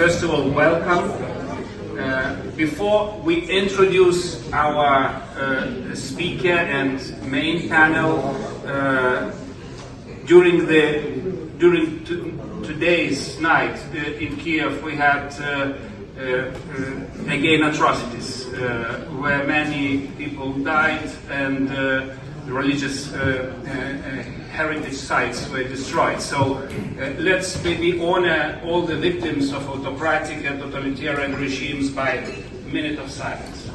First of all, welcome. Before we introduce our speaker and main panel, during today's night in Kiev, we had again atrocities where many people died and religious heritage sites were destroyed. So let's maybe honor all the victims of autocratic and totalitarian regimes by a minute of silence.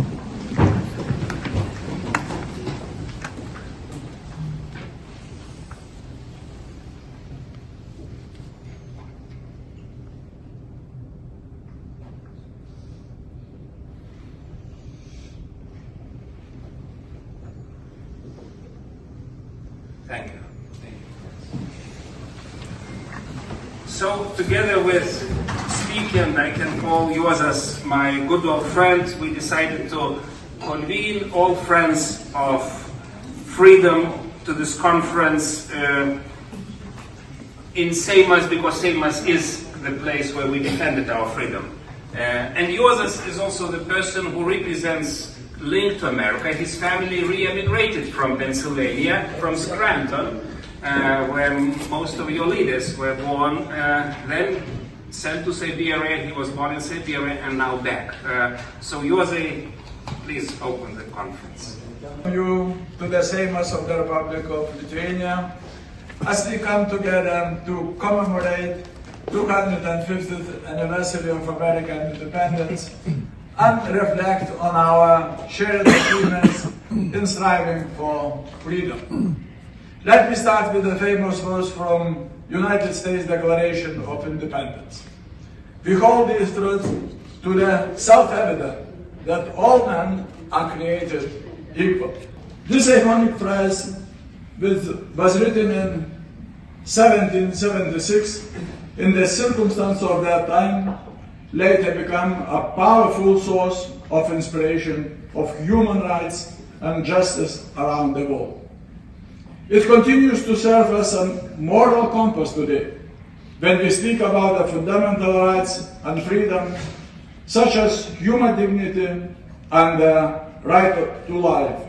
Thank you. So, together with speaker, and I can call yours as my good old friend, we decided to convene all friends of freedom to this conference in Сейме, because Сейме is the place where we defended our freedom. And yours is also the person who represents linked to America. His family re-emigrated from Pennsylvania, from Scranton, where most of your leaders were born, then sent to Siberia. He was born in Siberia and now back. So Jose, please open the conference. You to the Seimas of the Republic of Lithuania, as we come together to commemorate 250th anniversary of American independence and reflect on our shared achievements in striving for freedom. Let me start with the famous verse from United States Declaration of Independence. We hold these truths to the self-evident that all men are created equal. This iconic phrase was written in 1776 in the circumstance of that time, later become a powerful source of inspiration of human rights and justice around the world. It continues to serve as a moral compass today when we speak about the fundamental rights and freedom, such as human dignity and the right to life,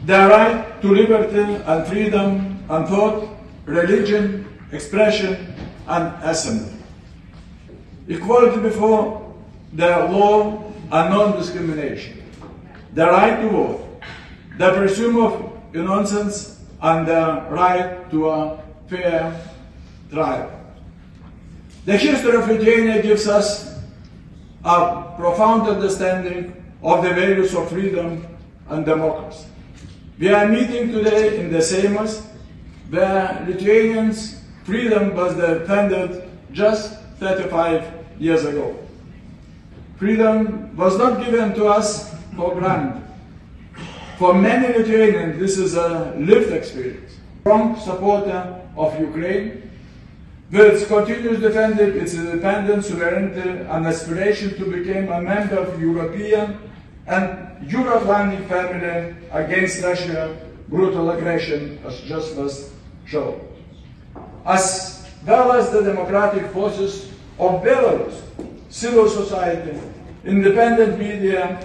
the right to liberty and freedom and thought, religion, expression, and assembly. Equality before the law and non-discrimination, the right to vote, the presumption of innocence, and the right to a fair trial. The history of Lithuania gives us a profound understanding of the values of freedom and democracy. We are meeting today in the Сейме, where Lithuanians' freedom was defended just 35 years ago. Freedom was not given to us for granted. For many Lithuanians, this is a lived experience. Strong supporter of Ukraine, which continues defending its independence, sovereignty, and aspiration to become a member of European and Euro-Atlantic family against Russia's brutal aggression, as just was shown, as well as the democratic forces of Belarus, civil society, independent media,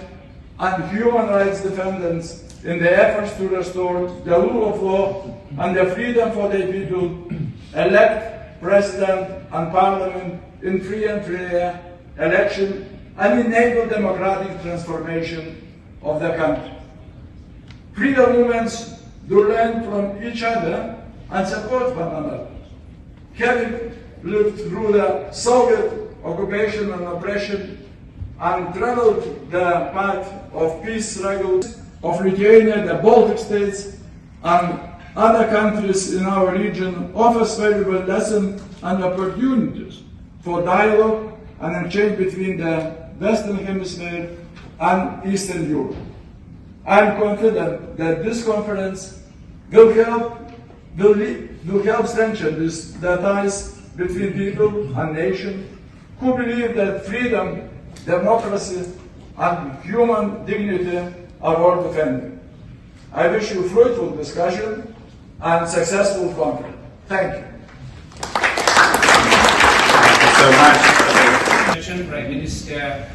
and human rights defenders in the efforts to restore the rule of law and the freedom for the people, elect president and parliament in free and fair election, and enable democratic transformation of the country. Freedom movements do learn from each other and support one another. Having lived through the Soviet occupation and oppression and traveled the path of peace struggles of Lithuania, the Baltic states, and other countries in our region, offers valuable lessons and opportunities for dialogue and exchange between the Western Hemisphere and Eastern Europe. I am confident that this conference will help strengthen the ties between people and nations who believe that freedom, democracy, and human dignity are worth defending. I wish you fruitful discussion and successful conference. Thank you. so much, Prime Minister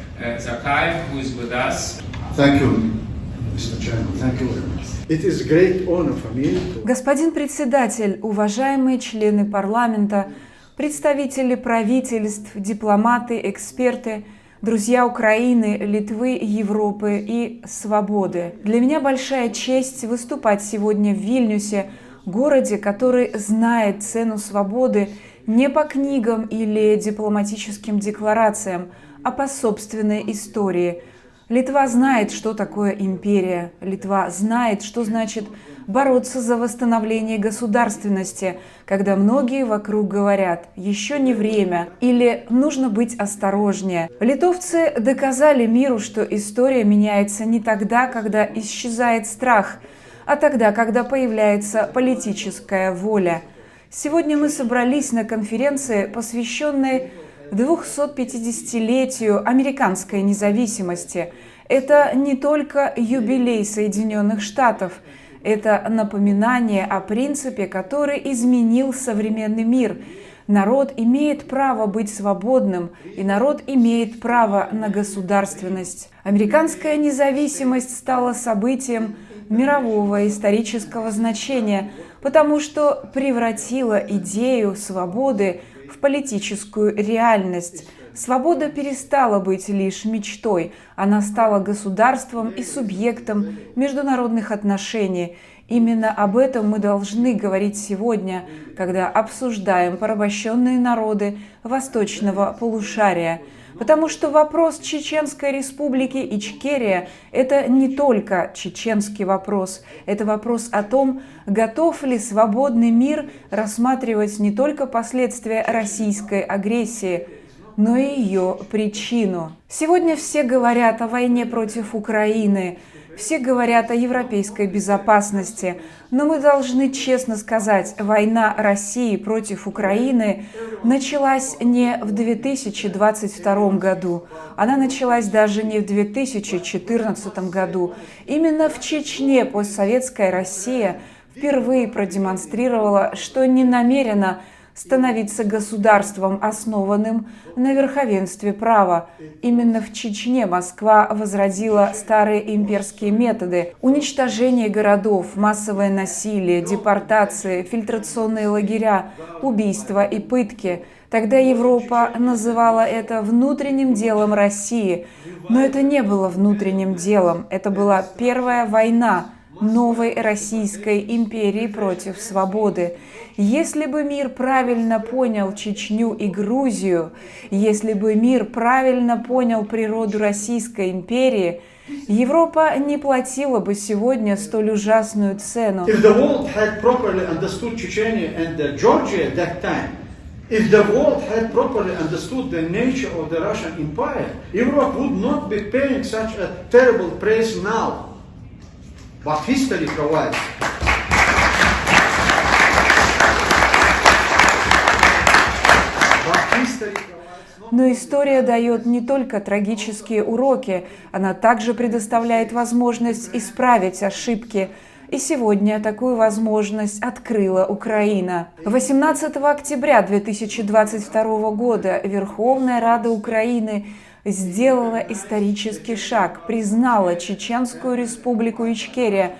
Zakhaev, who is with us. Thank you, Mr. Chairman. Thank you very much. It is a great honor for me. Господин председатель, уважаемые члены парламента, представители правительств, дипломаты, эксперты, друзья Украины, Литвы, Европы и свободы. Для меня большая честь выступать сегодня в Вильнюсе, городе, который знает цену свободы не по книгам или дипломатическим декларациям, а по собственной истории. Литва знает, что такое империя. Литва знает, что значит бороться за восстановление государственности, когда многие вокруг говорят «еще не время» или «нужно быть осторожнее». Литовцы доказали миру, что история меняется не тогда, когда исчезает страх, а тогда, когда появляется политическая воля. Сегодня мы собрались на конференции, посвященной 250-летию американской независимости. Это не только юбилей Соединенных Штатов, это напоминание о принципе, который изменил современный мир. Народ имеет право быть свободным, и народ имеет право на государственность. Американская независимость стала событием мирового исторического значения, потому что превратила идею свободы в политическую реальность. Свобода перестала быть лишь мечтой, она стала государством и субъектом международных отношений. Именно об этом мы должны говорить сегодня, когда обсуждаем порабощенные народы Восточного полушария. Потому что вопрос Чеченской республики Ичкерия – это не только чеченский вопрос. Это вопрос о том, готов ли свободный мир рассматривать не только последствия российской агрессии, но и ее причину. Сегодня все говорят о войне против Украины, все говорят о европейской безопасности, но мы должны честно сказать, война России против Украины началась не в 2022 году, она началась даже не в 2014 году. Именно в Чечне постсоветская Россия впервые продемонстрировала, что не намерена становиться государством, основанным на верховенстве права. Именно в Чечне Москва возродила старые имперские методы: уничтожение городов, массовое насилие, депортации, фильтрационные лагеря, убийства и пытки. Тогда Европа называла это внутренним делом России. Но это не было внутренним делом, это была первая война новой Российской империи против свободы. Если бы мир правильно понял Чечню и Грузию, если бы мир правильно понял природу Российской империи, Европа не платила бы сегодня столь ужасную цену. If the world had properly understood Chechnya and Georgia at that time, if the world had properly understood the nature of the Russian Empire, Europe would not be paying such a terrible price now. But history provides. Но история дает не только трагические уроки, она также предоставляет возможность исправить ошибки. И сегодня такую возможность открыла Украина. 18 октября 2022 года Верховная Рада Украины сделала исторический шаг, признала Чеченскую республику Ичкерия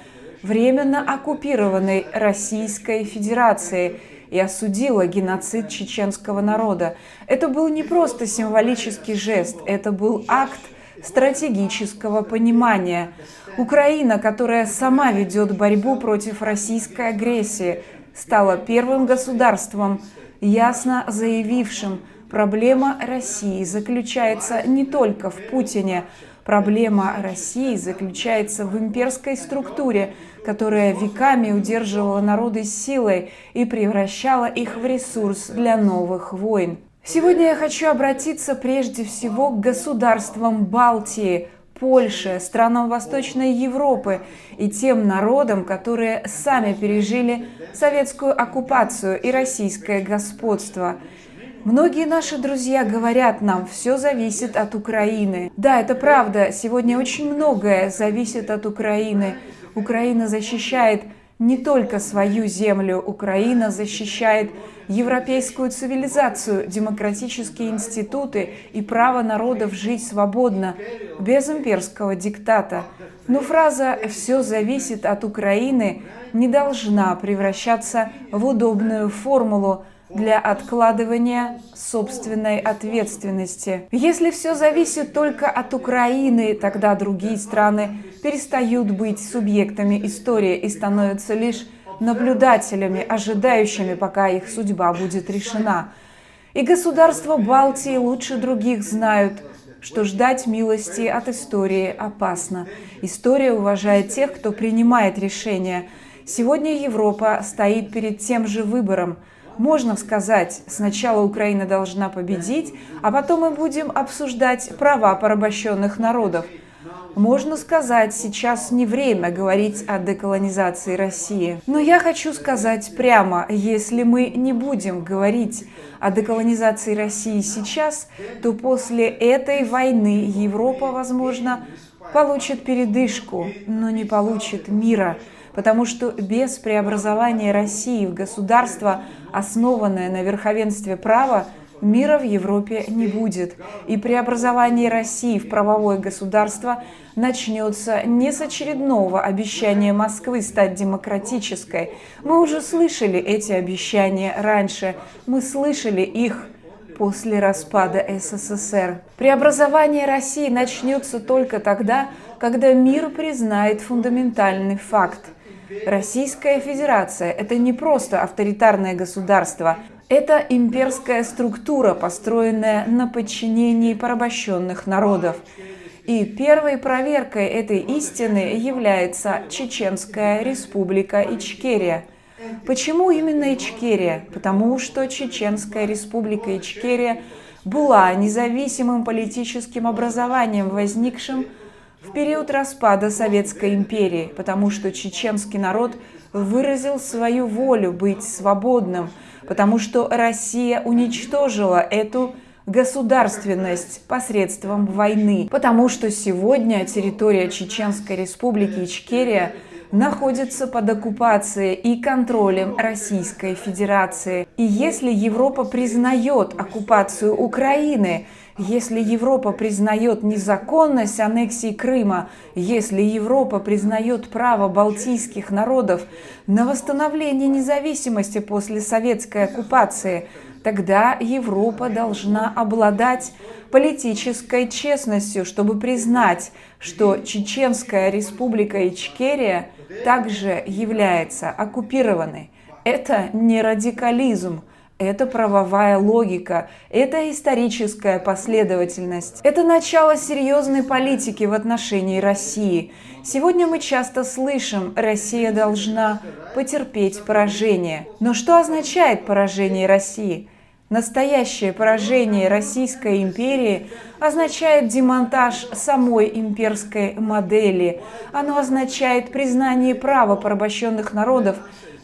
временно оккупированной Российской Федерацией и осудила геноцид чеченского народа. Это был не просто символический жест, это был акт стратегического понимания. Украина, которая сама ведет борьбу против российской агрессии, стала первым государством, ясно заявившим: проблема России заключается не только в Путине. Проблема России заключается в имперской структуре, которая веками удерживала народы силой и превращала их в ресурс для новых войн. Сегодня я хочу обратиться прежде всего к государствам Балтии, Польши, странам Восточной Европы и тем народам, которые сами пережили советскую оккупацию и российское господство. Многие наши друзья говорят нам, все зависит от Украины. Да, это правда, сегодня очень многое зависит от Украины. Украина защищает не только свою землю, Украина защищает европейскую цивилизацию, демократические институты и право народов жить свободно, без имперского диктата. Но фраза «все зависит от Украины» не должна превращаться в удобную формулу для откладывания собственной ответственности. Если все зависит только от Украины, тогда другие страны перестают быть субъектами истории и становятся лишь наблюдателями, ожидающими, пока их судьба будет решена. И государства Балтии лучше других знают, что ждать милости от истории опасно. История уважает тех, кто принимает решения. Сегодня Европа стоит перед тем же выбором. Можно сказать, сначала Украина должна победить, а потом мы будем обсуждать права порабощенных народов. Можно сказать, сейчас не время говорить о деколонизации России. Но я хочу сказать прямо, если мы не будем говорить о деколонизации России сейчас, то после этой войны Европа, возможно, получит передышку, но не получит мира. Потому что без преобразования России в государство, основанное на верховенстве права, мира в Европе не будет. И преобразование России в правовое государство начнется не с очередного обещания Москвы стать демократической. Мы уже слышали эти обещания раньше. Мы слышали их после распада СССР. Преобразование России начнется только тогда, когда мир признает фундаментальный факт. Российская Федерация – это не просто авторитарное государство, это имперская структура, построенная на подчинении порабощенных народов. И первой проверкой этой истины является Чеченская республика Ичкерия. Почему именно Ичкерия? Потому что Чеченская республика Ичкерия была независимым политическим образованием, возникшим в период распада Советской империи, потому что чеченский народ выразил свою волю быть свободным, потому что Россия уничтожила эту государственность посредством войны, потому что сегодня территория Чеченской республики Ичкерия находится под оккупацией и контролем Российской Федерации. И если Европа признает оккупацию Украины, если Европа признает незаконность аннексии Крыма, если Европа признает право балтийских народов на восстановление независимости после советской оккупации, тогда Европа должна обладать политической честностью, чтобы признать, что Чеченская республика Ичкерия также является оккупированной. Это не радикализм. Это правовая логика, это историческая последовательность. Это начало серьезной политики в отношении России. Сегодня мы часто слышим, Россия должна потерпеть поражение. Но что означает поражение России? Настоящее поражение Российской империи означает демонтаж самой имперской модели. Оно означает признание права порабощенных народов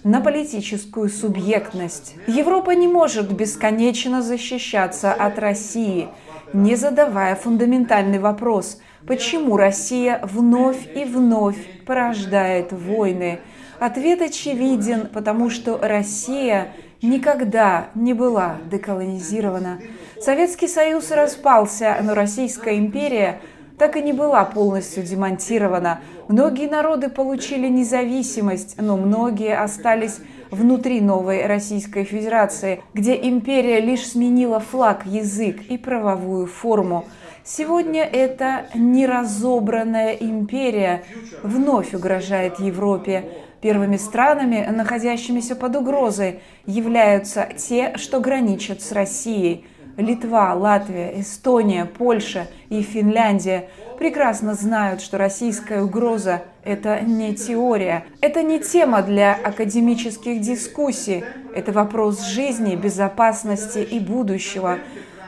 на политическую субъектность. Европа не может бесконечно защищаться от России, не задавая фундаментальный вопрос, почему Россия вновь и вновь порождает войны. Ответ очевиден, потому что Россия никогда не была деколонизирована. Советский Союз распался, но Российская империя так и не была полностью демонтирована. Многие народы получили независимость, но многие остались внутри новой Российской Федерации, где империя лишь сменила флаг, язык и правовую форму. Сегодня эта неразобранная империя вновь угрожает Европе. Первыми странами, находящимися под угрозой, являются те, что граничат с Россией. Литва, Латвия, Эстония, Польша и Финляндия прекрасно знают, что российская угроза – это не теория, это не тема для академических дискуссий, это вопрос жизни, безопасности и будущего.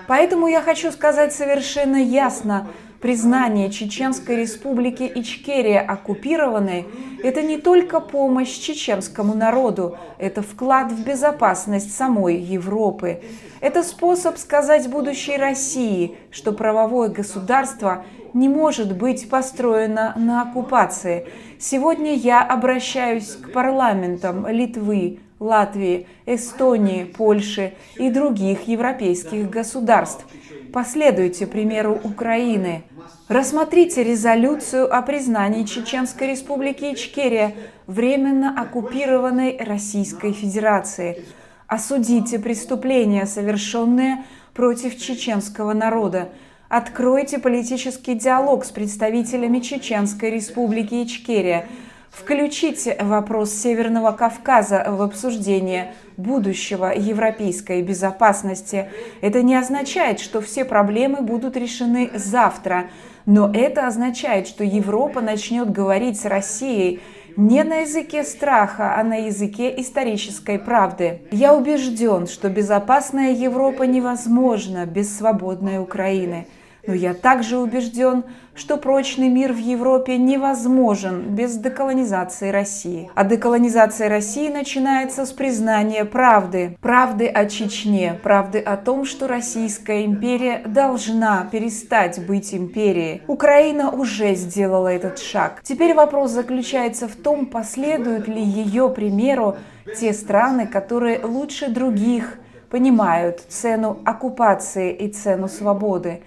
Поэтому я хочу сказать совершенно ясно, Признание Чеченской республики Ичкерия оккупированной – это не только помощь чеченскому народу, это вклад в безопасность самой Европы. Это способ сказать будущей России, что правовое государство не может быть построено на оккупации. Сегодня я обращаюсь к парламентам Литвы, Латвии, Эстонии, Польши и других европейских государств. Последуйте примеру Украины. Рассмотрите резолюцию о признании Чеченской республики Ичкерия временно оккупированной Российской Федерацией. Осудите преступления, совершенные против чеченского народа. Откройте политический диалог с представителями Чеченской республики Ичкерия. Включите вопрос Северного Кавказа в обсуждение будущего европейской безопасности. Это не означает, что все проблемы будут решены завтра, но это означает, что Европа начнет говорить с Россией не на языке страха, а на языке исторической правды. Я убежден, что безопасная Европа невозможна без свободной Украины. Но я также убежден, что прочный мир в Европе невозможен без деколонизации России. А деколонизация России начинается с признания правды. Правды о Чечне, правды о том, что Российская империя должна перестать быть империей. Украина уже сделала этот шаг. Теперь вопрос заключается в том, последуют ли ее примеру те страны, которые лучше других понимают цену оккупации и цену свободы.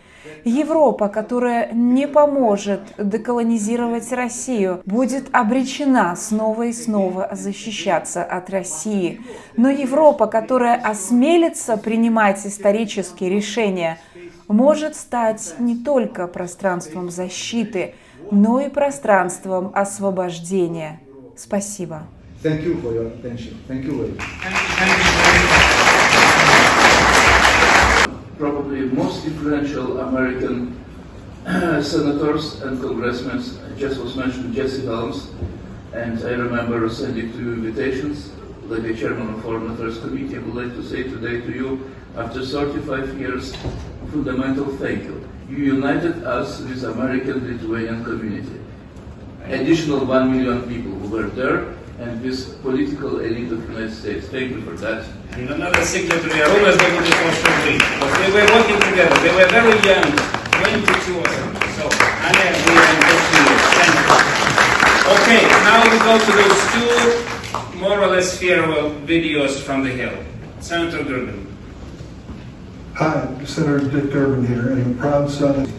Европа, которая не поможет деколонизировать Россию, будет обречена снова и снова защищаться от России. Но Европа, которая осмелится принимать исторические решения, может стать не только пространством защиты, но и пространством освобождения. Спасибо. Thank you for your attention. Thank you very much. Probably most influential American senators and congressmen, just was mentioned Jesse Helms, and I remember sending to you invitations, like a chairman of Foreign Affairs Committee. I would like to say today to you, after 35 years, fundamental thank you. You united us with American-Lithuanian community. Additional 1 million people who were there, and with political elite of the United States. Thank you for that. And another secretary, always they would also agree. But they were working together. They were very young, 22 or something. So, Anna, we are good to you. Thank you. Okay, now we go to those two more or less farewell videos from the Hill. Senator Durbin. Hi, Senator Dick Durbin here, and a proud son.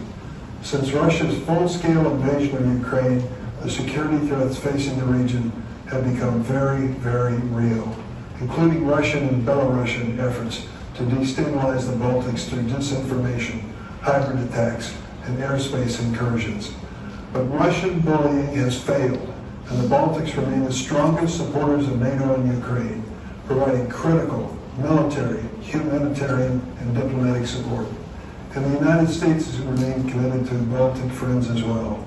Since Russia's full-scale invasion of Ukraine, the security threats facing the region have become very, very real, including Russian and Belarusian efforts to destabilize the Baltics through disinformation, hybrid attacks, and airspace incursions. But Russian bullying has failed, and the Baltics remain the strongest supporters of NATO and Ukraine, providing critical military, humanitarian, and diplomatic support. And the United States has remained committed to the Baltic friends as well.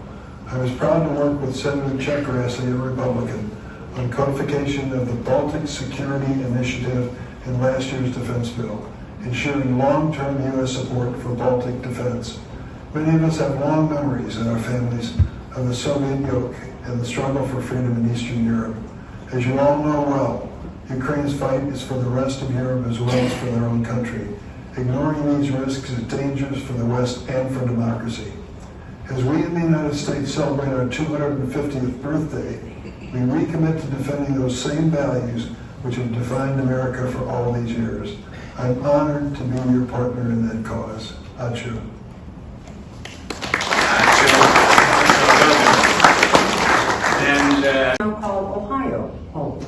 I was proud to work with Senator Ичкерия, a Republican, on codification of the Baltic Security Initiative in last year's defense bill, ensuring long-term U.S. support for Baltic defense. Many of us have long memories in our families of the Soviet yoke and the struggle for freedom in Eastern Europe. As you all know well, Ukraine's fight is for the rest of Europe as well as for their own country. Ignoring these risks is dangerous for the West and for democracy. As we in the United States celebrate our 250th birthday, we recommit to defending those same values which have defined America for all these years. I'm honored to be your partner in that cause. Ačiū. And now called Ohio home.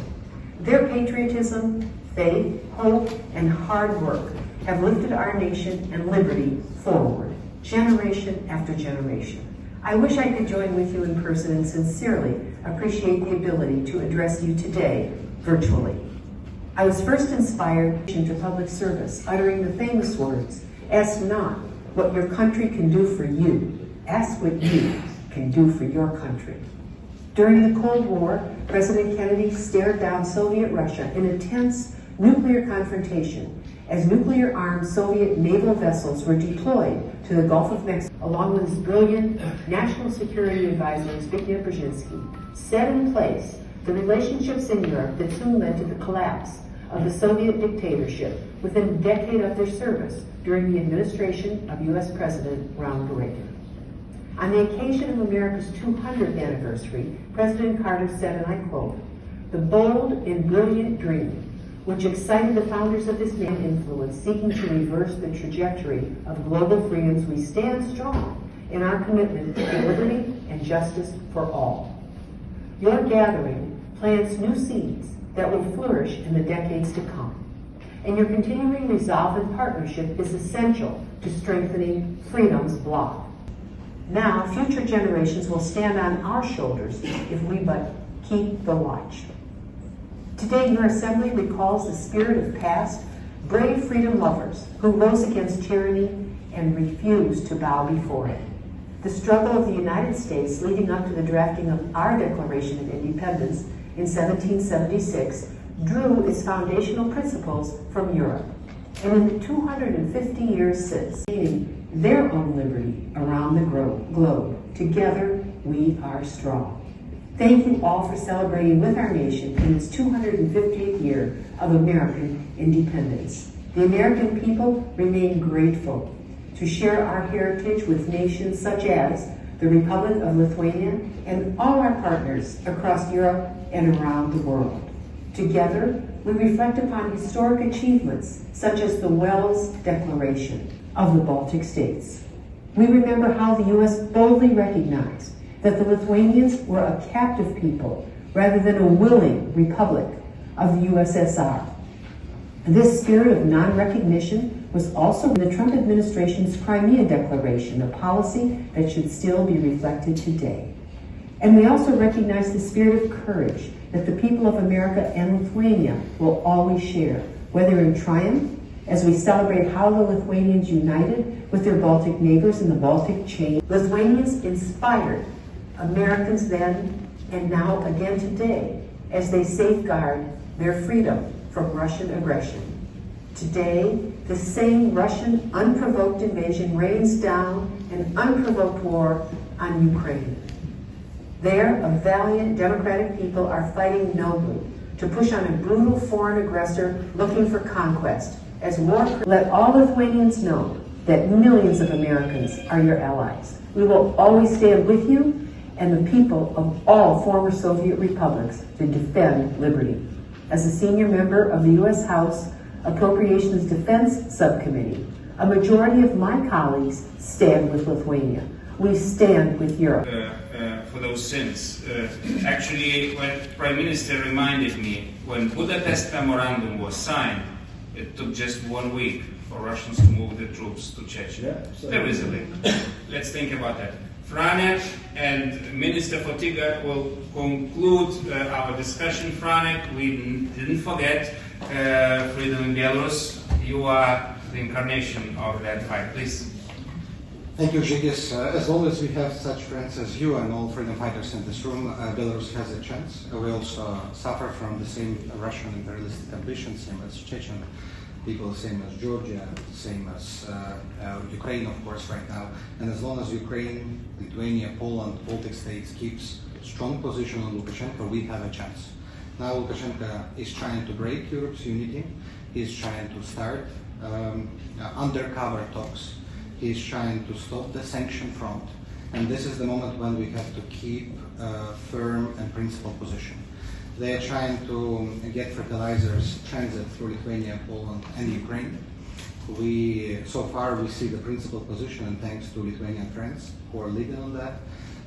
Their patriotism, faith, hope, and hard work have lifted our nation and liberty forward, generation after generation. I wish I could join with you in person and sincerely appreciate the ability to address you today virtually. I was first inspired into public service, uttering the famous words, "Ask not what your country can do for you, ask what you can do for your country." During the Cold War, President Kennedy stared down Soviet Russia in a tense nuclear confrontation as nuclear-armed Soviet naval vessels were deployed to the Gulf of Mexico, along with his brilliant National Security Advisor Zbigniew Brzezinski, set in place the relationships in Europe that soon led to the collapse of the Soviet dictatorship within a decade of their service during the administration of U.S. President Ronald Reagan. On the occasion of America's 200th anniversary, President Carter said, and I quote, "The bold and brilliant dream which excited the founders of this nation influence seeking to reverse the trajectory of global freedoms, we stand strong in our commitment to liberty and justice for all." Your gathering plants new seeds that will flourish in the decades to come. And your continuing resolve and partnership is essential to strengthening freedom's bloc. Now, future generations will stand on our shoulders if we but keep the watch. Today, your assembly recalls the spirit of past, brave freedom lovers who rose against tyranny and refused to bow before it. The struggle of the United States leading up to the drafting of our Declaration of Independence in 1776 drew its foundational principles from Europe. And in the 250 years since, gaining their own liberty around the globe, together we are strong. Thank you all for celebrating with our nation in its 250th year of American independence. The American people remain grateful to share our heritage with nations such as the Republic of Lithuania and all our partners across Europe and around the world. Together, we reflect upon historic achievements such as the Wells Declaration of the Baltic states. We remember how the U.S. boldly recognized that the Lithuanians were a captive people rather than a willing republic of the USSR. This spirit of non-recognition was also in the Trump administration's Crimea Declaration, a policy that should still be reflected today. And we also recognize the spirit of courage that the people of America and Lithuania will always share, whether in triumph, as we celebrate how the Lithuanians united with their Baltic neighbors in the Baltic chain. Lithuanians inspired Americans then and now again today as they safeguard their freedom from Russian aggression. Today, the same Russian unprovoked invasion rains down an unprovoked war on Ukraine. There, a valiant democratic people are fighting nobly to push on a brutal foreign aggressor looking for conquest. As war, let all Lithuanians know that millions of Americans are your allies. We will always stand with you and the people of all former Soviet republics to defend liberty. As a senior member of the U.S. House Appropriations Defense Subcommittee, a majority of my colleagues stand with Lithuania. We stand with Europe. For those sins. Actually, when Prime Minister reminded me, when Budapest Memorandum was signed, it took just 1 week for Russians to move the troops to Chechnya. There is a link. Let's think about that. Franek and Minister Fotyga will conclude our discussion. Franek, we didn't forget freedom in Belarus. You are the incarnation of that fight. Please. Thank you, Žygis. As long as we have such friends as you and all freedom fighters in this room, Belarus has a chance. We also suffer from the same Russian imperialistic ambitions, same as Chechen people, same as Georgia, same as Ukraine, of course, right now. And as long as Ukraine, Lithuania, Poland, Baltic states keeps strong position on Lukashenko, we have a chance. Now Lukashenko is trying to break Europe's unity. He's trying to start undercover talks. He's trying to stop the sanction front. And this is the moment when we have to keep a firm and principled position. They are trying to get fertilizers transit through Lithuania, Poland, and Ukraine. So far we see the principled position, and thanks to Lithuanian friends who are leading on that.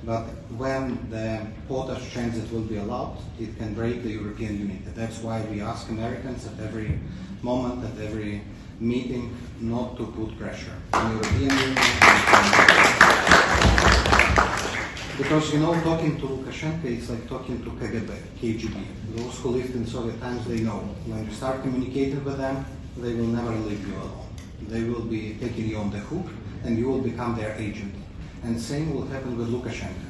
But when the potash transit will be allowed, it can break the European unity. That's why we ask Americans at every moment, at every meeting, not to put pressure on the European Union. Because, talking to Lukashenko is like talking to KGB. Those who lived in Soviet times, they know. When you start communicating with them, they will never leave you alone. They will be taking you on the hook, and you will become their agent. And same will happen with Lukashenko.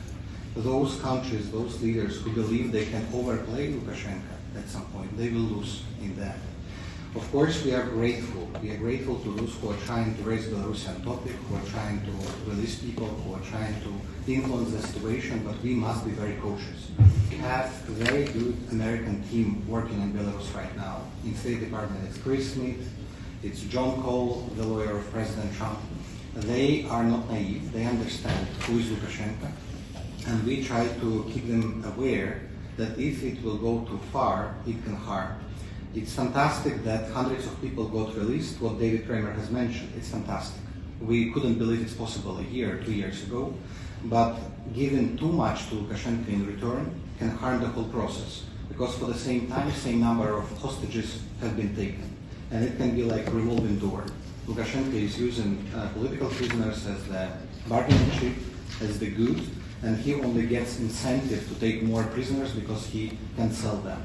Those countries, those leaders who believe they can overplay Lukashenko at some point, they will lose in that. Of course, we are grateful. We are grateful to those who are trying to raise Belarusian topic, who are trying to release people, who are trying to influence the situation, but we must be very cautious. We have a very good American team working in Belarus right now. In State Department, it's Chris Smith, it's John Cole, the lawyer of President Trump. They are not naive. They understand who is Lukashenko, and we try to keep them aware that if it will go too far, it can harm. It's fantastic that hundreds of people got released, what David Kramer has mentioned. It's fantastic. We couldn't believe it's possible a year, 2 years ago, but giving too much to Lukashenko in return can harm the whole process, because for the same time, same number of hostages have been taken, and it can be like a revolving door. Lukashenko is using political prisoners as the bargaining chip, as the good, and he only gets incentive to take more prisoners because he can sell them.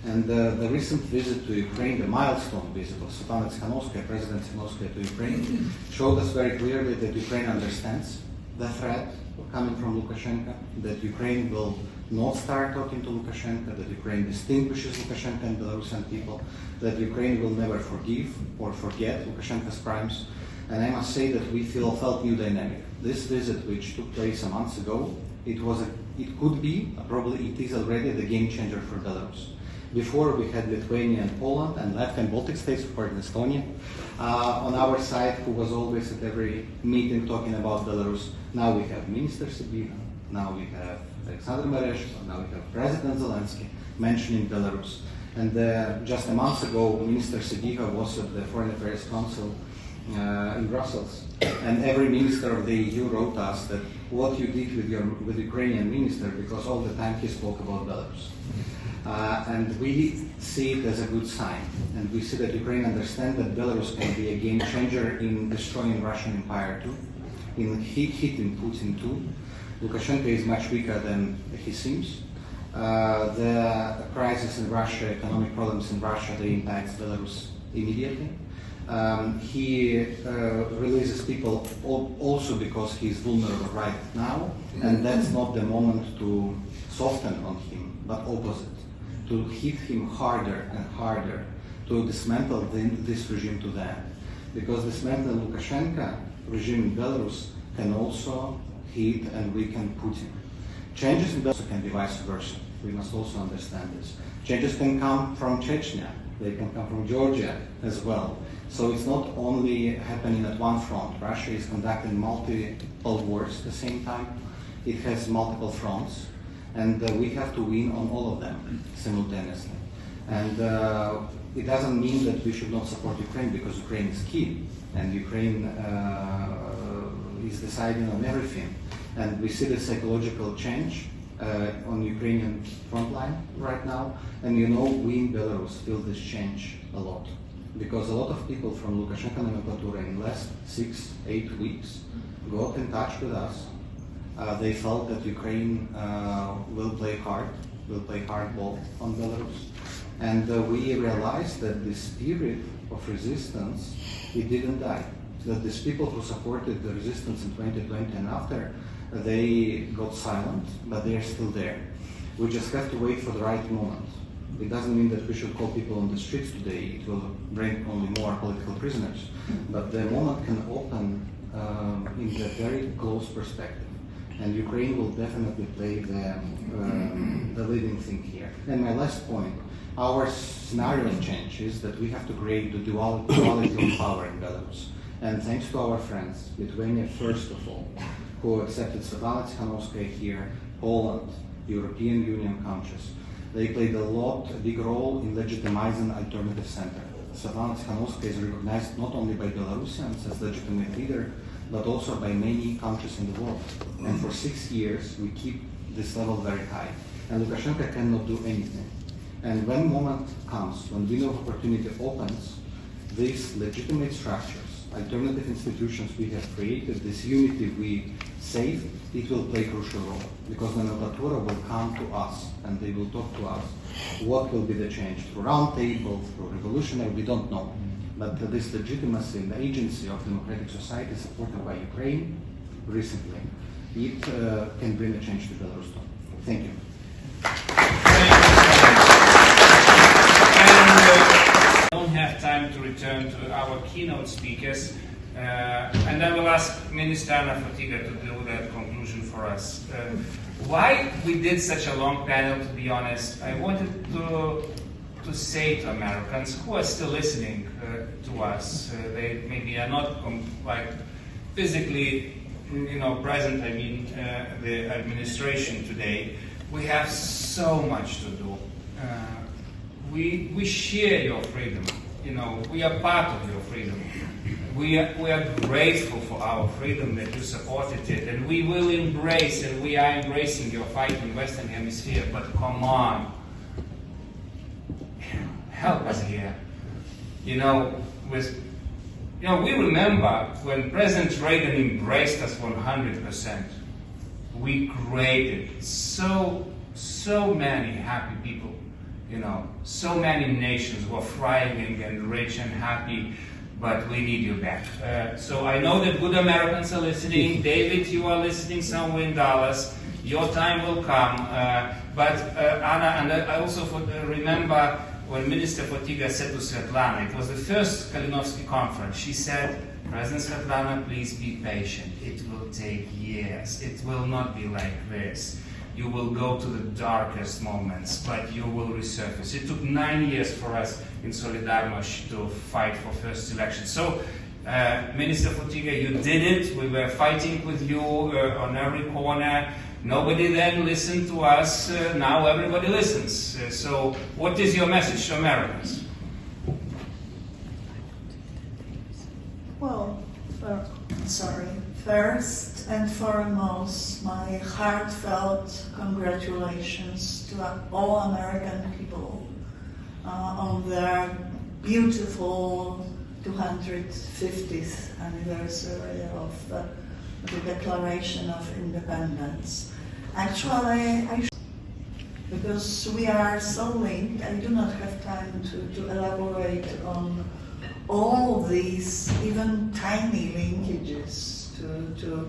And the recent visit to Ukraine, the milestone visit of Svetlana Tikhanovskaya, President Tikhanovskaya to Ukraine, showed us very clearly that Ukraine understands the threat coming from Lukashenko, that Ukraine will not start talking to Lukashenko, that Ukraine distinguishes Lukashenko and Belarusian people, that Ukraine will never forgive or forget Lukashenko's crimes. And I must say that we felt new dynamic. This visit, which took place a month ago, it could be, probably it is already the game changer for Belarus. Before we had Lithuania and Poland and Latvia and Baltic states, of course Estonia, on our side, who was always at every meeting talking about Belarus. Now we have Minister Sabina, now we have Alexander Mereshko, now we have President Zelensky mentioning Belarus. And just a month ago, Minister Sidiha was at the Foreign Affairs Council in Brussels, and every minister of the EU wrote us that what you did with Ukrainian minister, because all the time he spoke about Belarus. And we see it as a good sign, and we see that Ukraine understands that Belarus can be a game changer in destroying Russian empire too, in hitting Putin too. Lukashenko is much weaker than he seems. The crisis in Russia, economic problems in Russia, they impact Belarus immediately. He releases people also because he is vulnerable right now, and that's not the moment to soften on him, but opposite, to hit him harder and harder, to dismantle this regime to that. Because dismantling Lukashenko regime in Belarus can also hit and weaken Putin. Changes in Belarus can be vice versa. We must also understand this. Changes can come from Chechnya, they can come from Georgia as well. So it's not only happening at one front. Russia is conducting multiple wars at the same time. It has multiple fronts, and we have to win on all of them simultaneously. And it doesn't mean that we should not support Ukraine, because Ukraine is key, and Ukraine is deciding on everything. And we see the psychological change on Ukrainian front line right now. And you know, we in Belarus feel this change a lot, because a lot of people from Lukashenko nomenclatura in the last 6-8 weeks got in touch with us. They felt that Ukraine will play hardball on Belarus. And we realized that the spirit of resistance, it didn't die. That these people who supported the resistance in 2020 and after, they got silent, but they are still there. We just have to wait for the right moment. It doesn't mean that we should call people on the streets today. It will bring only more political prisoners. But the moment can open in the very close perspective. And Ukraine will definitely play the leading thing here. And my last point, our scenario change is that we have to create the duality of power in Belarus. And thanks to our friends, Lithuania first of all, who accepted Svetlana Tikhanovskaya here, Poland, European Union countries, they played a big role in legitimizing alternative center. Svetlana Tikhanovskaya is recognized not only by Belarusians as legitimate leader, but also by many countries in the world. And for 6 years, we keep this level very high. And Lukashenko cannot do anything. And when moment comes, when window of opportunity opens, these legitimate structures, alternative institutions we have created, this unity we save, it will play a crucial role. Because the nomenclatura will come to us and they will talk to us. What will be the change? Through round table, through revolutionary, we don't know. But this legitimacy and the agency of democratic society supported by Ukraine recently, it can bring a change to Belarus. Thank you. And we don't have time turn to our keynote speakers, and then we'll ask Minister Anna Fotyga to do that conclusion for us. Why we did such a long panel, to be honest, I wanted to say to Americans who are still listening to us, they maybe are not like physically, present. I mean, the administration today. We have so much to do. We share your freedom. We are part of your freedom. We are grateful for our freedom that you supported it, and we will embrace, and we are embracing your fight in Western Hemisphere. But come on, help us here. We remember when President Reagan embraced us 100%. We created so many happy people. So many nations who are thriving and rich and happy, but we need you back. So I know that good Americans are listening. David, you are listening somewhere in Dallas. Your time will come. But Anna, and I also remember when Minister Fotyga said to Svetlana, it was the first Kalinowski conference, she said, President Svetlana, please be patient. It will take years. It will not be like this. You will go to the darkest moments, but you will resurface. It took 9 years for us in Solidarność to fight for first election. So, Minister Fotyga, you did it. We were fighting with you on every corner. Nobody then listened to us. Now everybody listens. So, what is your message to Americans? Well, first and foremost, my heartfelt congratulations to all American people on their beautiful 250th anniversary of the Declaration of Independence. Actually, because we are so linked, I do not have time to elaborate on all these even tiny linkages to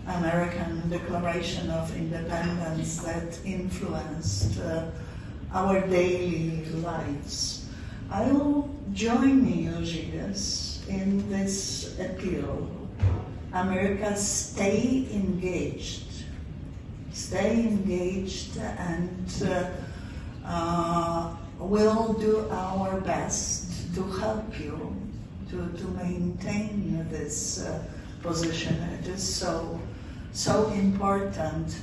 American Declaration of Independence that influenced our daily lives. I will join you, Žygas, in this appeal. America, stay engaged. Stay engaged, and we'll do our best to help you to maintain this position. It is so important.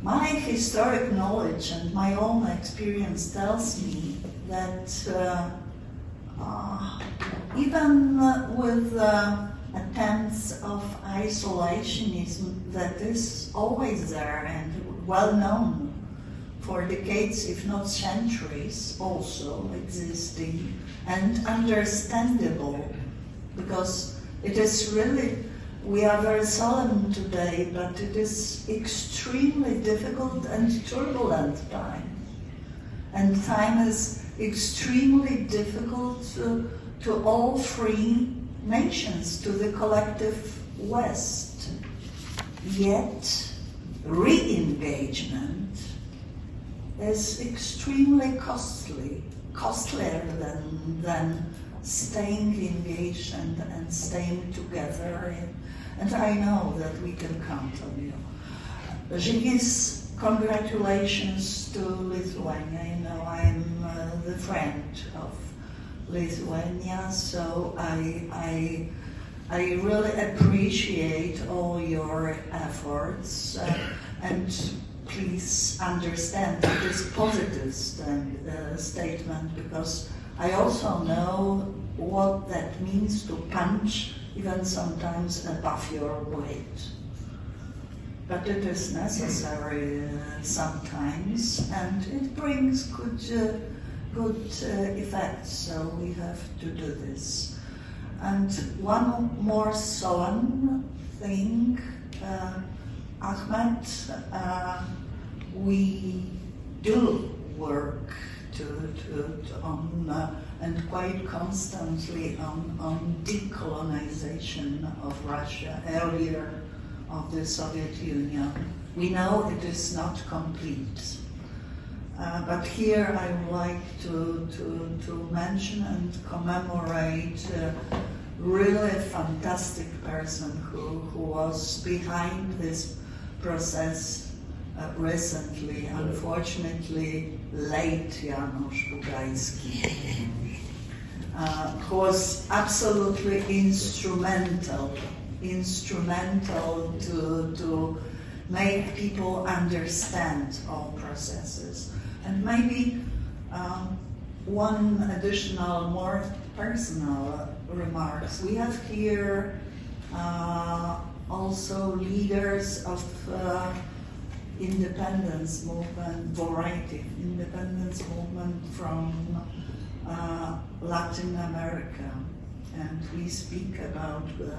My historic knowledge and my own experience tells me that even with attempts of isolationism that is always there and well known for decades, if not centuries, also existing and understandable, because it is really, we are very solemn today, but it is extremely difficult and turbulent time. And time is extremely difficult to all free nations, to the collective West. Yet, re-engagement is extremely costly, costlier than staying engaged and staying together. And I know that we can count on you. Žygis, congratulations to Lithuania. You know, I'm the friend of Lithuania, so I really appreciate all your efforts, and please understand it is positive statement, because I also know what that means to punch even sometimes above your weight. But it is necessary sometimes, and it brings good effects, so we have to do this. And one more solemn thing, Ahmed, we do work on and quite constantly on decolonization of Russia, earlier of the Soviet Union. We know it is not complete. But here I would like to mention and commemorate really a fantastic person who was behind this process recently, unfortunately late Janusz Bugajski, who was absolutely instrumental to make people understand all processes. And maybe one additional, more personal remarks. We have here also leaders of independence movement, variety of independence movement from Latin America. And we speak about the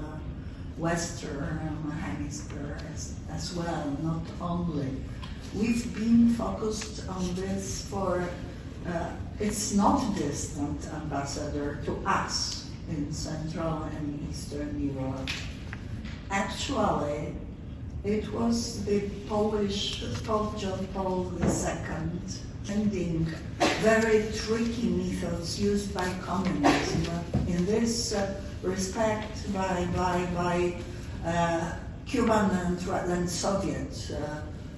Western Hemisphere as well, not only. We've been focused on this for, it's not distant ambassador to us in Central and Eastern Europe. Actually, it was the Polish Pope John Paul II ending very tricky methods used by communism in this respect by Cuban and Soviet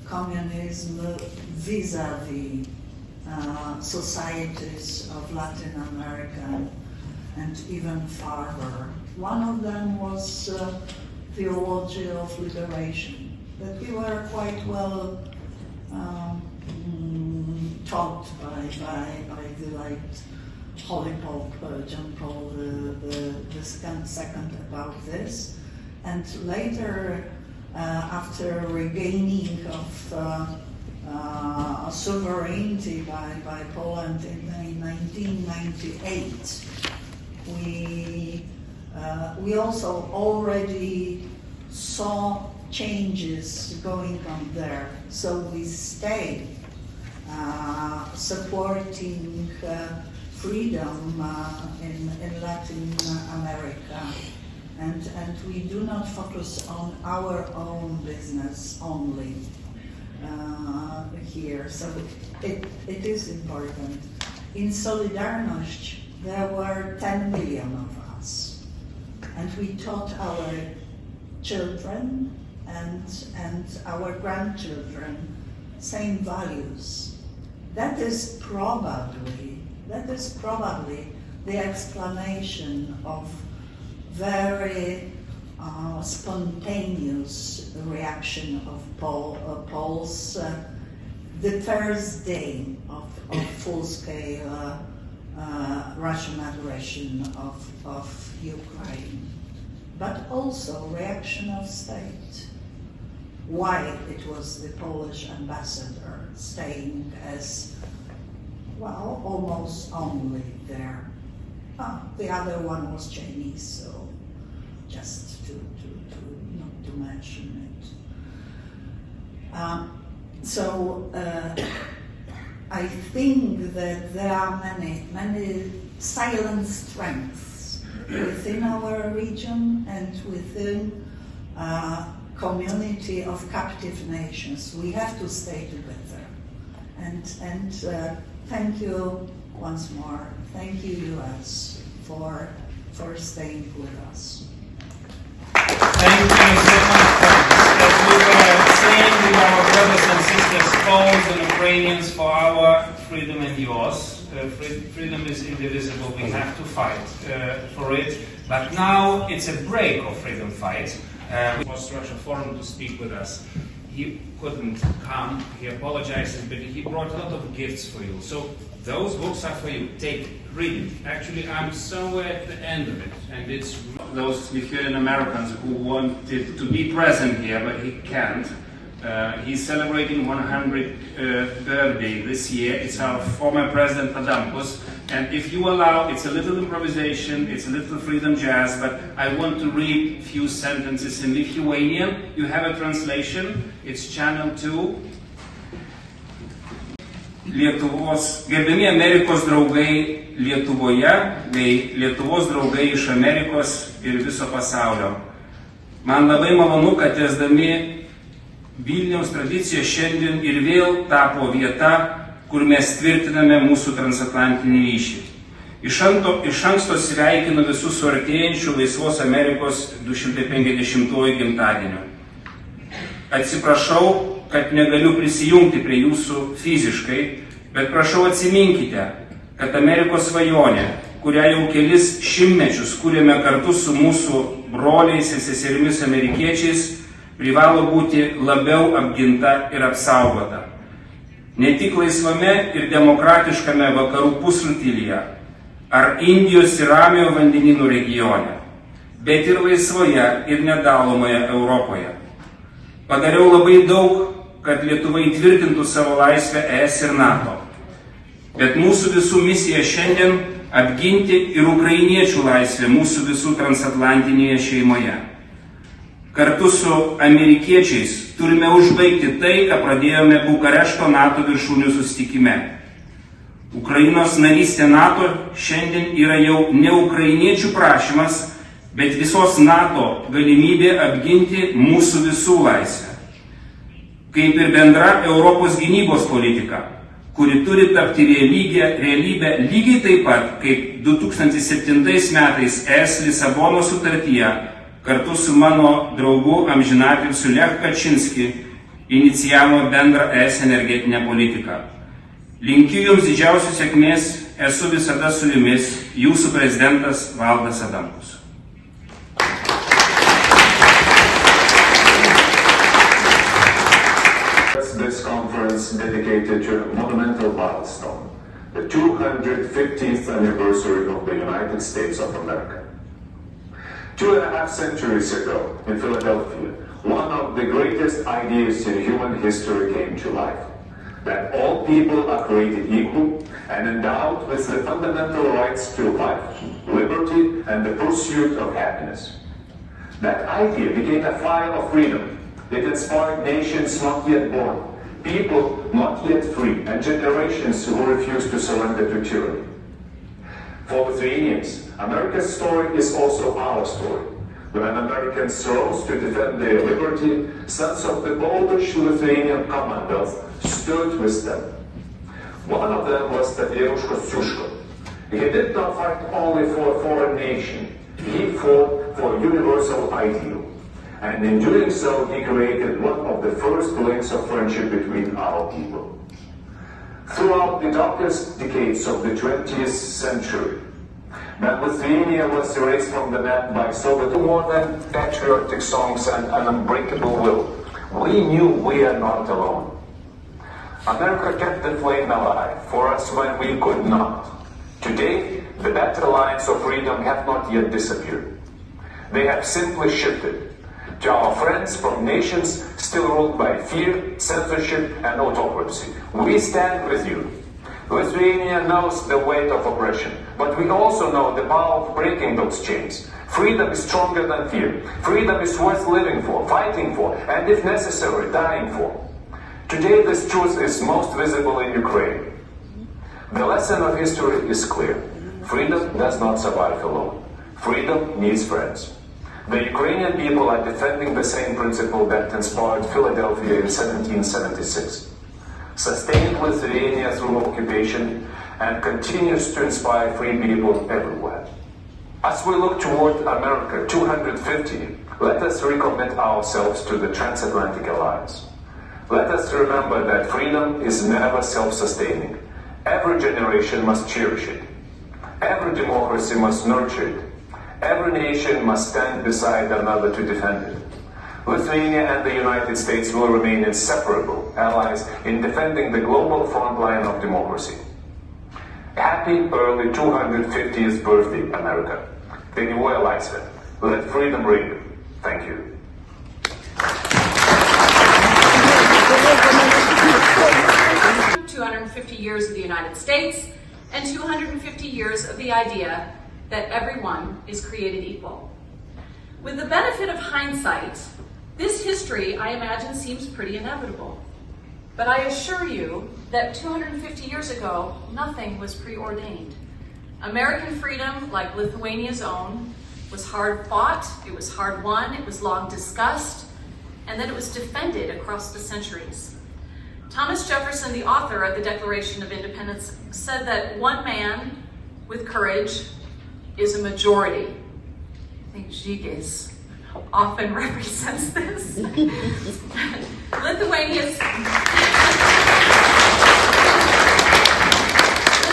communism vis-a-vis societies of Latin America and even farther. One of them was theology of liberation, that we were quite well taught by the late Holy Pope John Paul II about this, and later after regaining of sovereignty by Poland in 1998, we also already saw changes going on there. So we stayed supporting freedom in Latin America. And we do not focus on our own business only here. So it is important. In Solidarność, there were 10 million of us. And we taught our children and our grandchildren same values. That is probably the explanation of very spontaneous reaction of Poles the first day of full-scale Russian aggression of Ukraine, but also reaction of state. Why it was the Polish ambassador staying as, well, almost only there. The other one was Chinese, so just to not to mention it. So I think that there are many silent strengths within our region and within community of captive nations. We have to stay together. And thank you once more. Thank you, US, for staying with us. Thank you so much. As we were saying with our brothers and sisters, Poles and Ukrainians, for our freedom and yours. Freedom is indivisible. We have to fight for it. But now it's a break of freedom fight. Post-Russia Forum to speak with us. He couldn't come. He apologizes, but he brought a lot of gifts for you. So those books are for you. Take, read it. Actually, I'm somewhere at the end of it, and it's those Lithuanian Americans who wanted to be present here, but he can't. He's celebrating 100th birthday this year. It's our former president Adamkus. And if you allow, it's a little improvisation, it's a little freedom jazz, but I want to read a few sentences in Lithuanian. You have a translation, it's channel 2. Lietuvos, gerbiami Amerikos draugai Lietuvoje, bei Lietuvos draugai iš Amerikos ir viso pasaulio. Man labai malonu, kad tęsdami Vilniaus tradicija šiandien ir vėl tapo vieta, kur mes tvirtiname mūsų transatlantinį ryšį. Iš anksto sveikinu visus su artėjančiu Laisvos Amerikos 250-ųjų gimtadieniu. Atsiprašau, kad negaliu prisijungti prie jūsų fiziškai, bet prašau atsiminkite, kad Amerikos svajonė, kurią jau kelis šimtmečius kūrėme kartu su mūsų broliais ir seserimis amerikiečiais, privalo būti labiau apginta ir apsaugota. Ne tik laisvame ir demokratiškame vakarų pusrutulyje ar Indijos ir Ramiojo vandenynų regione, bet ir laisvoje ir nedalomoje Europoje. Padariau labai daug, kad Lietuva įtvirtintų savo laisvę ES ir NATO. Bet mūsų visų misija šiandien apginti ir ukrainiečių laisvę mūsų visų transatlantinėje šeimoje. Kartu su amerikiečiais turime užbaigti tai, ką pradėjome Bukarešto NATO viršūnių susitikime. Ukrainos narystė NATO šiandien yra jau ne ukrainiečių prašymas, bet visos NATO galimybė apginti mūsų visų laisvę. Kaip ir bendra Europos gynybos politika, kuri turi tapti realybę lygiai taip pat, kaip 2007 metais ES Lisabonos sutartyje kartu su mano draugu amžinatilsiu Lechu Kačinskiu inicijavo bendrą ES energetinę politiką. Linkiu jums didžiausios sėkmės, esu visada su jumis, jūsų prezidentas Valdas Adamkus. This conference dedicated to a monumental milestone, the 250th anniversary of the United States of America. 2.5 centuries ago in Philadelphia, one of the greatest ideas in human history came to life, that all people are created equal and endowed with the fundamental rights to life, liberty, and the pursuit of happiness. That idea became a fire of freedom. It inspired nations not yet born, people not yet free, and generations who refused to surrender to tyranny. For Lithuanians, America's story is also our story. When Americans rose to defend their liberty, sons of the Polish Lithuanian Commonwealth stood with them. One of them was Tadeusz Kościuszko. He did not fight only for a foreign nation, he fought for a universal ideal. And in doing so, he created one of the first links of friendship between our people. Throughout the darkest decades of the 20th century, when Lithuania was erased from the map by Soviet, more than patriotic songs and an unbreakable will, we knew we are not alone. America kept the flame alive for us when we could not. Today, the battle lines of freedom have not yet disappeared. They have simply shifted to our friends from nations still ruled by fear, censorship, and autocracy. We stand with you. Lithuania knows the weight of oppression, but we also know the power of breaking those chains. Freedom is stronger than fear. Freedom is worth living for, fighting for, and if necessary, dying for. Today, this truth is most visible in Ukraine. The lesson of history is clear. Freedom does not survive alone. Freedom needs friends. The Ukrainian people are defending the same principle that inspired Philadelphia in 1776. Sustained Lithuania through occupation and continues to inspire free people everywhere. As we look toward America 250, let us recommit ourselves to the transatlantic alliance. Let us remember that freedom is never self-sustaining. Every generation must cherish it. Every democracy must nurture it. Every nation must stand beside another to defend it. Lithuania and the United States will remain inseparable allies in defending the global front line of democracy. Happy early 250th birthday, America. Benivua Laisvė. Let freedom ring. Thank you. 250 years of the United States and 250 years of the idea that everyone is created equal. With the benefit of hindsight, this history, I imagine, seems pretty inevitable. But I assure you that 250 years ago, nothing was preordained. American freedom, like Lithuania's own, was hard fought, it was hard won, it was long discussed, and then it was defended across the centuries. Thomas Jefferson, the author of the Declaration of Independence, said that one man with courage is a majority. I think Žygis often represents this.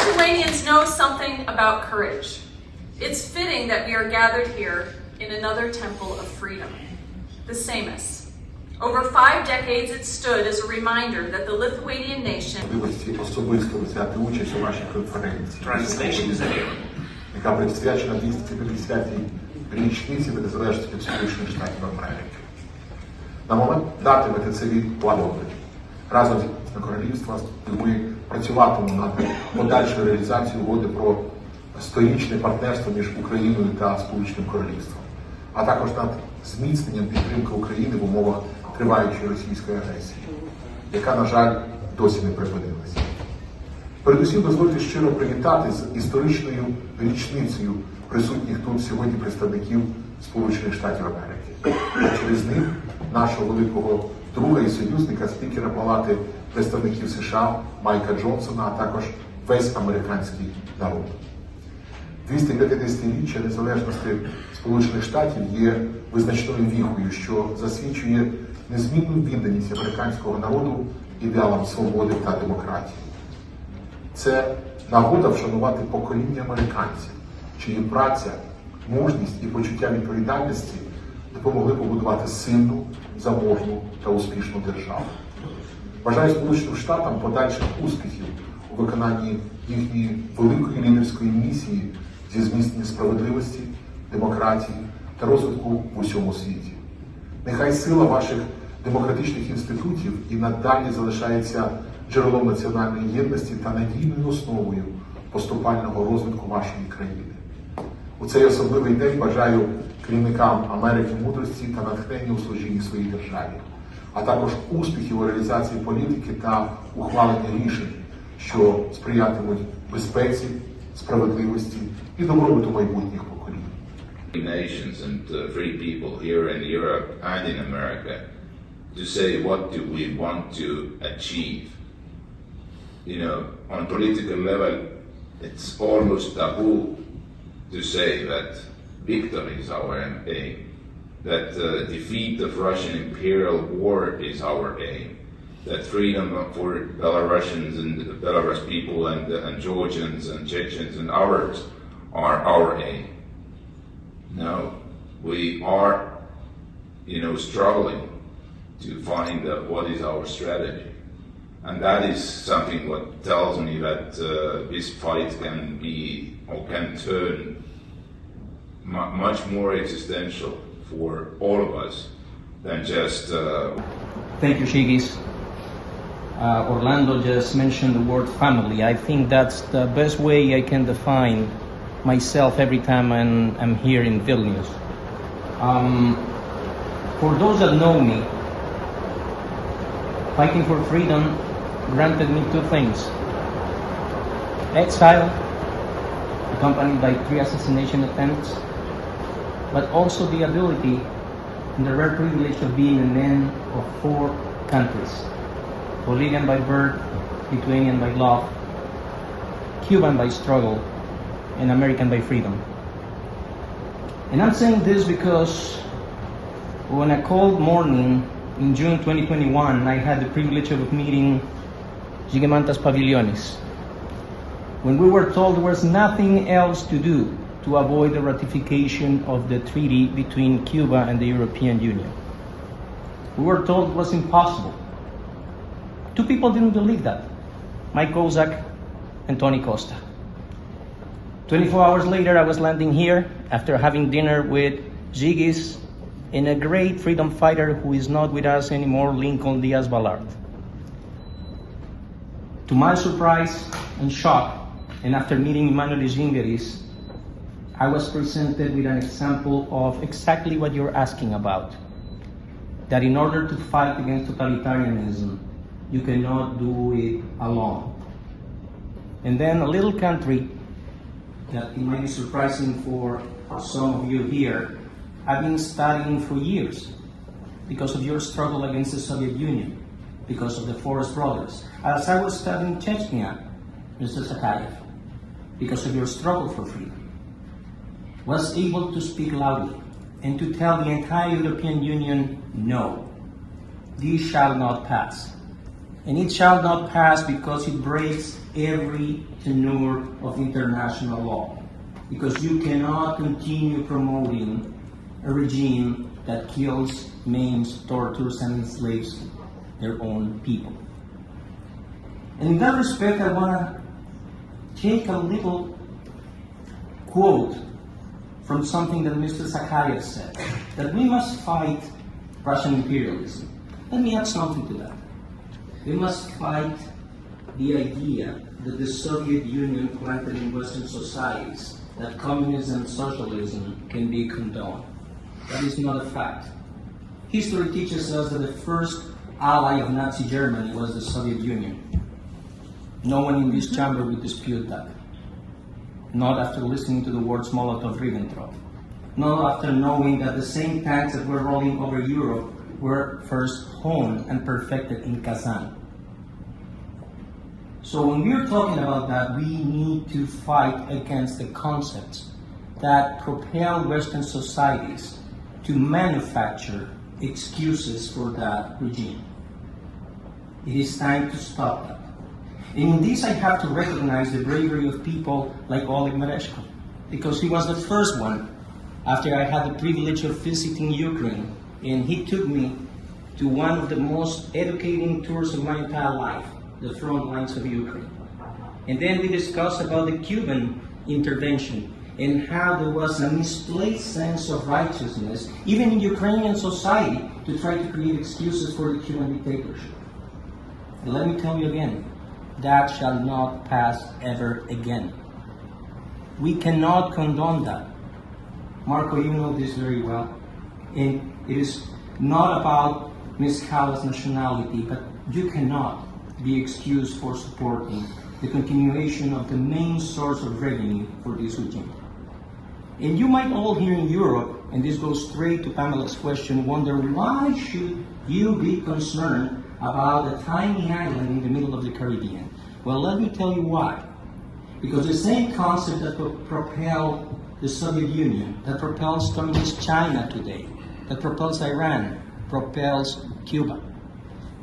Lithuanians know something about courage. It's fitting that we are gathered here in another temple of freedom, the Сейме. Over 5 decades, it stood as a reminder that the Lithuanian nation. Особисто взяти участь у вашій конференції, яка присвячена 250-й річниці від незалежності Сполучених Штатів Америки. На момент дати ви це плануєте. Разом з королівством ми працюватимемо над подальшою реалізацією угоди про сторічне партнерство між Україною та Сполученим Королівством, а також над зміцненням підтримки України в умовах триваючої російської агресії, яка, на жаль, досі не припинилася. Передусім, дозвольте щиро привітати з історичною річницею присутніх тут сьогодні представників Сполучених Штатів Америки. А через них нашого великого друга і союзника, спікера Палати представників США Майка Джонсона, а також весь американський народ. 250-річчя незалежності Сполучених Штатів є визначною віхою, що засвідчує незмінну відданість американського народу ідеалам свободи та демократії. Це нагода вшанувати покоління американців, чиї праця, мужність і почуття відповідальності допомогли побудувати сильну, заможну та успішну державу. Бажаю Сполученим Штатам подальших успіхів у виконанні їхньої великої лідерської місії зі зміцнення справедливості, демократії та розвитку в усьому світі. Нехай сила ваших демократичних інститутів і надалі залишається джерелом національної єдності та надійною основою поступального розвитку вашої країни. У цей особливий день бажаю керівникам Америки мудрості та натхнення у служінні своїй державі, а також успіхів у реалізації політики та ухвалення рішень, що сприятимуть безпеці, справедливості і добробуту майбутніх поколінь. Nations and free people here in Europe and in America to say what do we want to achieve. You know, on political level, it's almost taboo to say that victory is our aim, that defeat of Russian imperial war is our aim, that freedom for Belarusians and Belarus people and Georgians and Chechens and others are our aim. No, we are, struggling to find what is our strategy. And that is something what tells me that this fight can be or can turn much more existential for all of us than just... Thank you, Žygis. Orlando just mentioned the word family. I think that's the best way I can define myself every time I'm here in Vilnius. For those that know me, fighting for freedom granted me 2 things. Exile, accompanied by 3 assassination attempts, but also the ability and the rare privilege of being a man of 4 countries. Bolivian by birth, Lithuanian by love, Cuban by struggle, and American by freedom. And I'm saying this because on a cold morning in June 2021, I had the privilege of meeting Žygimantas Pavilionis, when we were told there was nothing else to do to avoid the ratification of the treaty between Cuba and the European Union. We were told it was impossible. 2 people didn't believe that, Mike Kozak and Tony Costa. 24 hours later, I was landing here after having dinner with Žygis and a great freedom fighter who is not with us anymore, Lincoln Diaz-Balart. To my surprise and shock, and after meeting Emanuel Žingeris, I was presented with an example of exactly what you're asking about. That in order to fight against totalitarianism, you cannot do it alone. And then a little country that it might be surprising for some of you here, I've been studying for years because of your struggle against the Soviet Union, because of the Forest Brothers. As I was studying Chechnya, Mr. Zakhaev, because of your struggle for freedom, was able to speak loudly and to tell the entire European Union, no, this shall not pass. And it shall not pass because it breaks every tenor of international law. Because you cannot continue promoting a regime that kills, maims, tortures, and enslaves their own people. And in that respect, I want to take a little quote from something that Mr. Zakhaev said, that we must fight Russian imperialism. Let me add something to that. We must fight the idea that the Soviet Union planted in Western societies, that communism and socialism can be condoned. That is not a fact. History teaches us that the first ally of Nazi Germany was the Soviet Union. No one in this chamber would dispute that. Not after listening to the words Molotov-Ribbentrop. Not after knowing that the same tanks that were rolling over Europe were first honed and perfected in Kazan. So when we're talking about that, we need to fight against the concepts that propel Western societies to manufacture excuses for that regime. It is time to stop that. And in this, I have to recognize the bravery of people like Oleg Mereshko, because he was the first one, after I had the privilege of visiting Ukraine, and he took me to one of the most educating tours of my entire life, the front lines of Ukraine. And then we discussed about the Cuban intervention and how there was a misplaced sense of righteousness, even in Ukrainian society, to try to create excuses for the Cuban dictatorship. And let me tell you again, that shall not pass ever again. We cannot condone that. Marco, you know this very well. And it is not about Ms. Kala's nationality, but you cannot be excused for supporting the continuation of the main source of revenue for this regime. And you might all here in Europe, and this goes straight to Pamela's question, wonder why should you be concerned about a tiny island in the middle of the Caribbean? Well, let me tell you why. Because the same concept that propelled the Soviet Union, that propels Communist China today, that propels Iran, propels Cuba.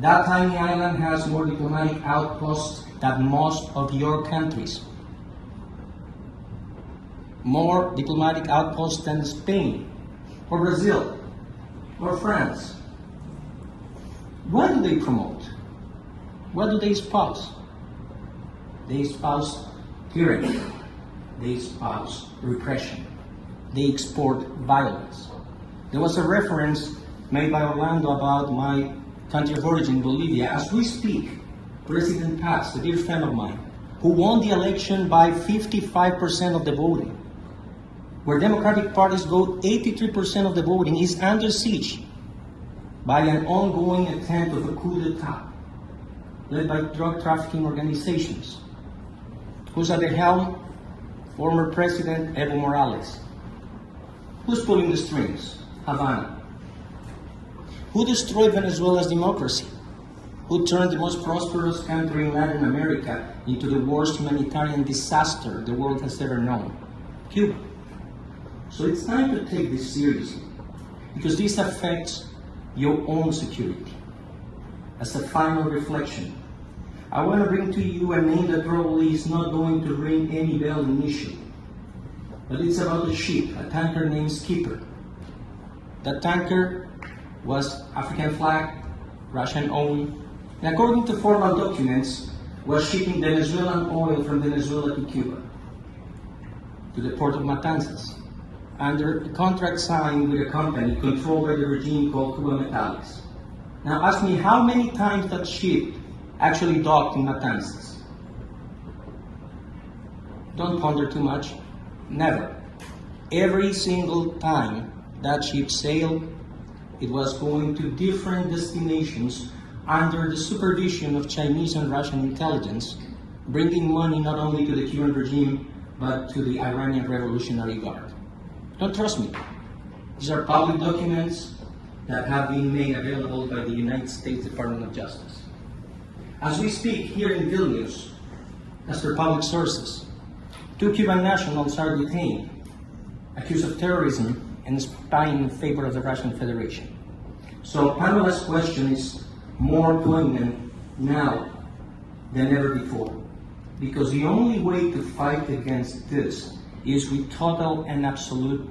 That tiny island has more diplomatic outposts than most of your countries. More diplomatic outposts than Spain, or Brazil, or France. What do they promote? What do they espouse? They espouse tyranny. They espouse repression. They export violence. There was a reference made by Orlando about my country of origin, Bolivia. As we speak, President Paz, a dear friend of mine, who won the election by 55% of the voting, where Democratic parties vote 83% of the voting, is under siege by an ongoing attempt of a coup d'etat led by drug trafficking organizations. Who's at the helm? Former President Evo Morales. Who's pulling the strings? Havana. Who destroyed Venezuela's democracy? Who turned the most prosperous country in Latin America into the worst humanitarian disaster the world has ever known? Cuba. So it's time to take this seriously, because this affects your own security. As a final reflection, I want to bring to you a name that probably is not going to ring any bell initially, but it's about a ship, a tanker named Skipper. That tanker was African flag, Russian owned, and according to formal documents, was shipping Venezuelan oil from Venezuela to Cuba, to the port of Matanzas, under a contract signed with a company controlled by the regime called Cuba Metales. Now ask me how many times that ship actually docked in Matanzas. Don't ponder too much. Never. Every single time that ship sailed, it was going to different destinations under the supervision of Chinese and Russian intelligence, bringing money not only to the Cuban regime, but to the Iranian Revolutionary Guard. Don't trust me. These are public documents that have been made available by the United States Department of Justice. As we speak here in Vilnius, as per public sources, 2 Cuban nationals are detained, accused of terrorism and spying in favor of the Russian Federation. So Pamela's question is more poignant now than ever before, because the only way to fight against this is with total and absolute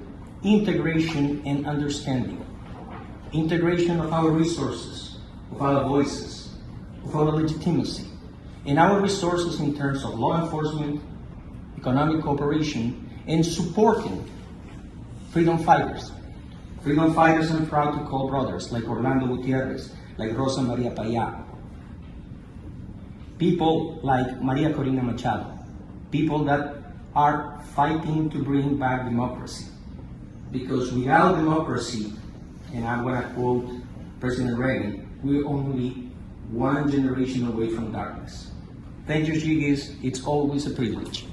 integration and understanding. Integration of our resources, of our voices, of our legitimacy, and our resources in terms of law enforcement, economic cooperation, and supporting freedom fighters. Freedom fighters I'm proud to call brothers, like Orlando Gutierrez, like Rosa Maria Payá. People like Maria Corina Machado. People that are fighting to bring back democracy. Because without democracy, and I'm going to quote President Reagan, we're only one generation away from darkness. Thank you, Gigis. It's always a privilege.